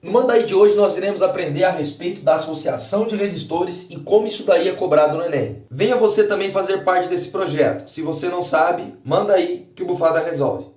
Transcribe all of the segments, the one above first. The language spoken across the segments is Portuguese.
No Manda Aí de hoje nós iremos aprender a respeito da associação de resistores e como isso daí é cobrado no Enem. Venha você também fazer parte desse projeto. Se você não sabe, manda aí que o Bufada resolve.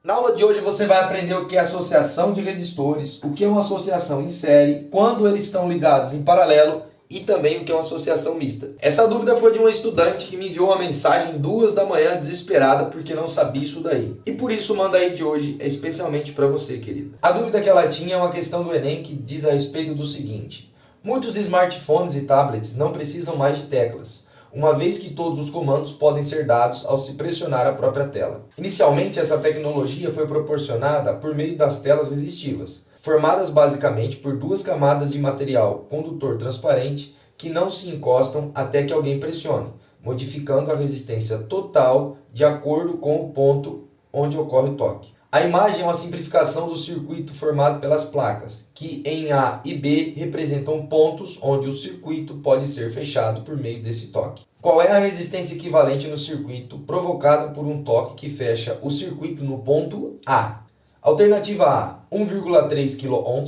Na aula de hoje você vai aprender o que é associação de resistores, o que é uma associação em série, quando eles estão ligados em paralelo e também o que é uma associação mista. Essa dúvida foi de uma estudante que me enviou uma mensagem 2 da manhã desesperada porque não sabia isso daí. E por isso o Manda Aí de hoje é especialmente para você, querida. A dúvida que ela tinha é uma questão do Enem que diz a respeito do seguinte: muitos smartphones e tablets não precisam mais de teclas, uma vez que todos os comandos podem ser dados ao se pressionar a própria tela. Inicialmente, essa tecnologia foi proporcionada por meio das telas resistivas, formadas basicamente por duas camadas de material condutor transparente que não se encostam até que alguém pressione, modificando a resistência total de acordo com o ponto onde ocorre o toque. A imagem é uma simplificação do circuito formado pelas placas, que em A e B representam pontos onde o circuito pode ser fechado por meio desse toque. Qual é a resistência equivalente no circuito provocada por um toque que fecha o circuito no ponto A? Alternativa A, 1,3 kΩ.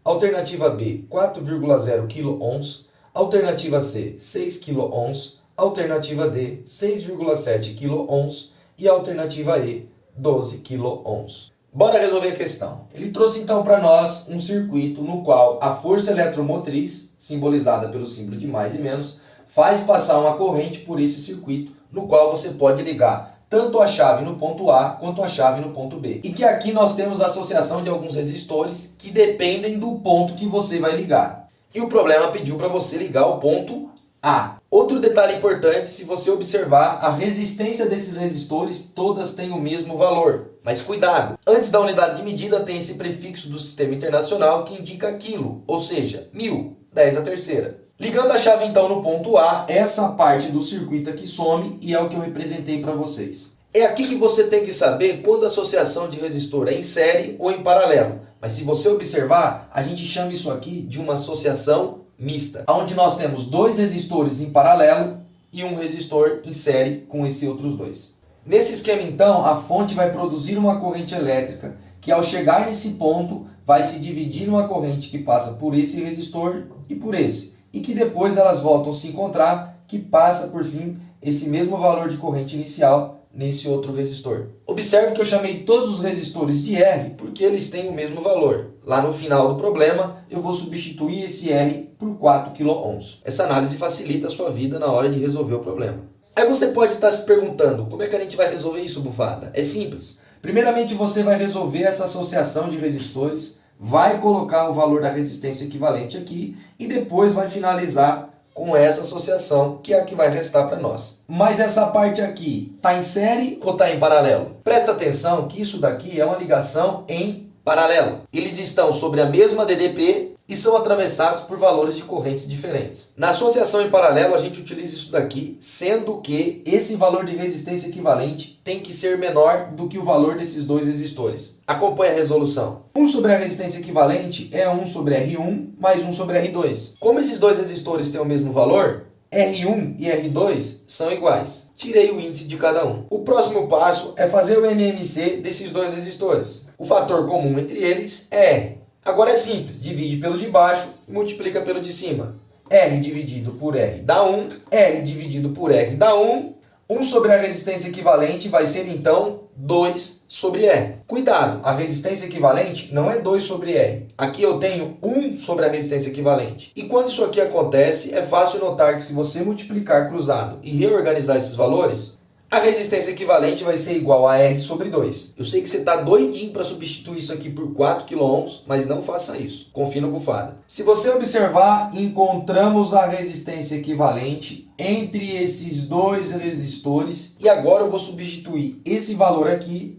Alternativa B, 4,0 kΩ. Alternativa C, 6 kΩ. Alternativa D, 6,7 kΩ. E alternativa E, 12 kΩ. Bora resolver a questão. Ele trouxe então para nós um circuito no qual a força eletromotriz, simbolizada pelo símbolo de mais e menos, faz passar uma corrente por esse circuito, no qual você pode ligar tanto a chave no ponto A quanto a chave no ponto B. E que aqui nós temos a associação de alguns resistores que dependem do ponto que você vai ligar. E o problema pediu para você ligar o ponto A. Outro detalhe importante, se você observar, a resistência desses resistores todas têm o mesmo valor. Mas cuidado, antes da unidade de medida tem esse prefixo do sistema internacional que indica quilo, ou seja, 1000, 10 a terceira. Ligando a chave então no ponto A, essa parte do circuito aqui some e é o que eu representei para vocês. É aqui que você tem que saber quando a associação de resistor é em série ou em paralelo. Mas se você observar, a gente chama isso aqui de uma associação mista, onde nós temos dois resistores em paralelo e um resistor em série com esses outros dois. Nesse esquema então, a fonte vai produzir uma corrente elétrica que ao chegar nesse ponto vai se dividir numa corrente que passa por esse resistor e por esse, e que depois elas voltam a se encontrar, que passa por fim esse mesmo valor de corrente inicial nesse outro resistor. Observe que eu chamei todos os resistores de R porque eles têm o mesmo valor. Lá no final do problema eu vou substituir esse R por 4 kΩ. Essa análise facilita a sua vida na hora de resolver o problema. Aí você pode estar se perguntando, como é que a gente vai resolver isso, Bufada? É simples. Primeiramente você vai resolver essa associação de resistores, vai colocar o valor da resistência equivalente aqui e depois vai finalizar com essa associação, que é a que vai restar para nós. Mas essa parte aqui, está em série ou está em paralelo? Presta atenção que isso daqui é uma ligação em paralelo. Eles estão sobre a mesma DDP e são atravessados por valores de correntes diferentes. Na associação em paralelo, a gente utiliza isso daqui, sendo que esse valor de resistência equivalente tem que ser menor do que o valor desses dois resistores. Acompanhe a resolução. 1 sobre a resistência equivalente é 1 sobre R1 mais 1 sobre R2. Como esses dois resistores têm o mesmo valor, R1 e R2 são iguais. Tirei o índice de cada um. O próximo passo é fazer o MMC desses dois resistores. O fator comum entre eles é R. Agora é simples, divide pelo de baixo e multiplica pelo de cima. R dividido por R dá 1, R dividido por R dá 1. 1 sobre a resistência equivalente vai ser então 2 sobre R. Cuidado, a resistência equivalente não é 2 sobre R. Aqui eu tenho 1 sobre a resistência equivalente. E quando isso aqui acontece, é fácil notar que se você multiplicar cruzado e reorganizar esses valores, a resistência equivalente vai ser igual a R sobre 2. Eu sei que você está doidinho para substituir isso aqui por 4 kΩ, mas não faça isso. Confie no Bufada. Se você observar, encontramos a resistência equivalente entre esses dois resistores. E agora eu vou substituir esse valor aqui.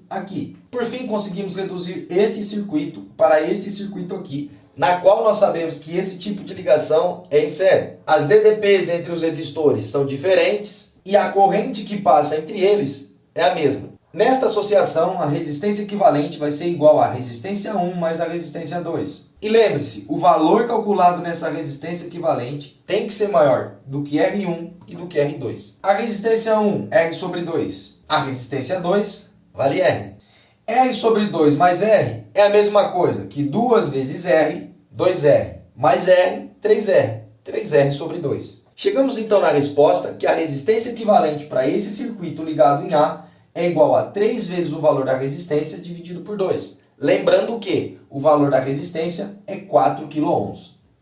Por fim, conseguimos reduzir este circuito para este circuito aqui, na qual nós sabemos que esse tipo de ligação é em série. As DDPs entre os resistores são diferentes e a corrente que passa entre eles é a mesma. Nesta associação, a resistência equivalente vai ser igual à resistência 1 mais a resistência 2. E lembre-se, o valor calculado nessa resistência equivalente tem que ser maior do que R1 e do que R2. A resistência 1, R sobre 2. A resistência 2, vale R. R sobre 2 mais R é a mesma coisa que 2 vezes R, 2R, mais R, 3R. 3R sobre 2. Chegamos então na resposta que a resistência equivalente para esse circuito ligado em A é igual a 3 vezes o valor da resistência dividido por 2. Lembrando que o valor da resistência é 4 kΩ.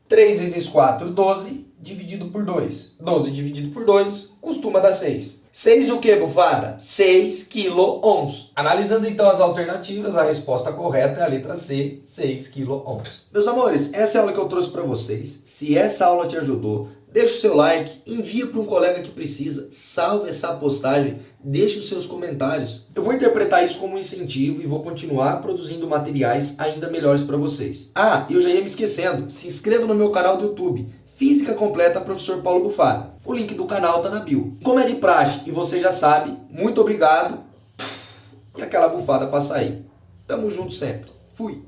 3 vezes 4, 12, dividido por 2. 12 dividido por 2 costuma dar 6. 6 o que, bufada? 6 kΩ. Analisando então as alternativas, a resposta correta é a letra C, 6 kΩ. Meus amores, essa é a aula que eu trouxe para vocês. Se essa aula te ajudou, deixa o seu like, envia para um colega que precisa, salve essa postagem, deixe os seus comentários. Eu vou interpretar isso como um incentivo e vou continuar produzindo materiais ainda melhores para vocês. Ah, eu já ia me esquecendo, se inscreva no meu canal do YouTube, Física Completa Professor Paulo Bufada. O link do canal tá na bio. Como é de praxe e você já sabe, muito obrigado e aquela bufada para sair. Tamo junto sempre. Fui!